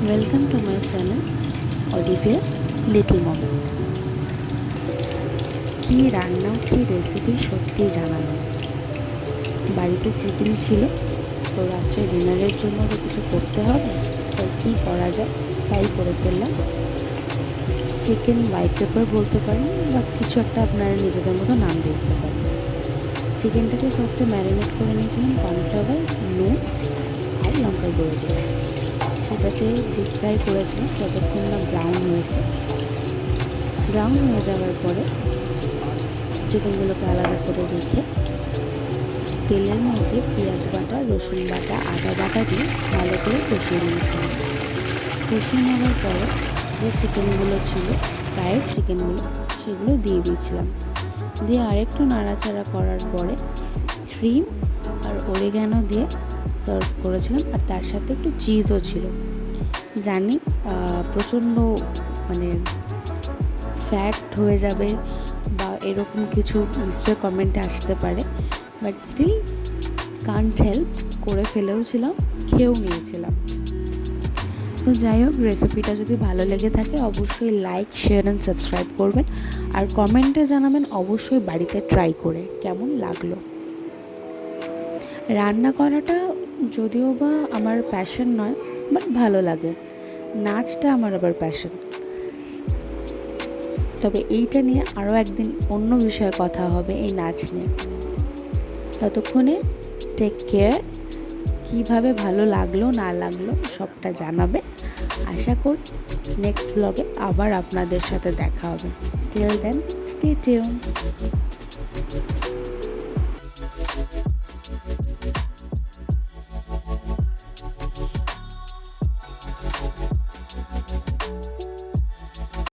Welcome to my channel Olivia little moment. কী রান্না কী রেসিপি সত্যি জানানো। বাড়িতে চিকেন ছিল, তো রাত্রে ডিনারের জন্য তো কিছু করতে হবে, তাই কী করা যায় তাই করে ফেললাম। চিকেন হোয়াইট পেপার বলতে পারেন, বা কিছু একটা আপনারা নিজেদের মতো নাম দিতে পারেন। চিকেনটাকে ফার্স্টে ম্যারিনেট করে নিয়েছিলাম কর্নফ্লাওয়ার, নুন আর লঙ্কার গুঁড়ো দিয়ে। সেটাকে ডিপ ফ্রাই করেছিলাম যতক্ষণ না ব্রাউন হয়েছে। ব্রাউন হয়ে যাওয়ার পরে চিকেনগুলোকে আলাদা করে রেখে তেলের মধ্যে পেঁয়াজ বাটা, রসুন বাটা, আদা বাটা দিয়ে ভালো করে কষিয়ে নিয়েছিলাম। কষিয়ে নেওয়ার পরে যে চিকেনগুলো ছিল, ফ্রাইড চিকেনগুলো, সেগুলো দিয়ে দিয়েছিলাম। দিয়ে আরেকটু নাড়াচাড়া করার পরে ক্রিম আর অরিগ্যানো দিয়ে সার্ভ করেছিলাম, আর তার সাথে একটু চিজও ছিল। জানি প্রচণ্ড ফ্যাট হয়ে যাবে বা এরকম কিছু নিশ্চয় কমেন্টে আসতে পারে, বাট স্টিল কান্ট হেল্প, করে ফেলেওছিলাম, খেয়েও নিয়েছিলাম। তো যাই হোক, রেসিপিটা যদি ভালো লেগে থাকে অবশ্যই লাইক, শেয়ার অ্যান্ড সাবস্ক্রাইব করবেন, আর কমেন্টে জানাবেন অবশ্যই বাড়িতে ট্রাই করে কেমন লাগলো। রান্না করাটা যদিও বা আমার প্যাশন নয়, বাট ভালো লাগে। নাচটা আমার আবার প্যাশন। তবে এইটা নিয়ে আরও একদিন অন্য বিষয়ে কথা হবে, এই নাচ নিয়ে। ততক্ষণে টেক কেয়ার। কীভাবে ভালো লাগলো না লাগলো সবটা জানাবে। আশা করি নেক্সট ব্লগে আবার আপনাদের সাথে দেখা হবে। Till then, stay tune.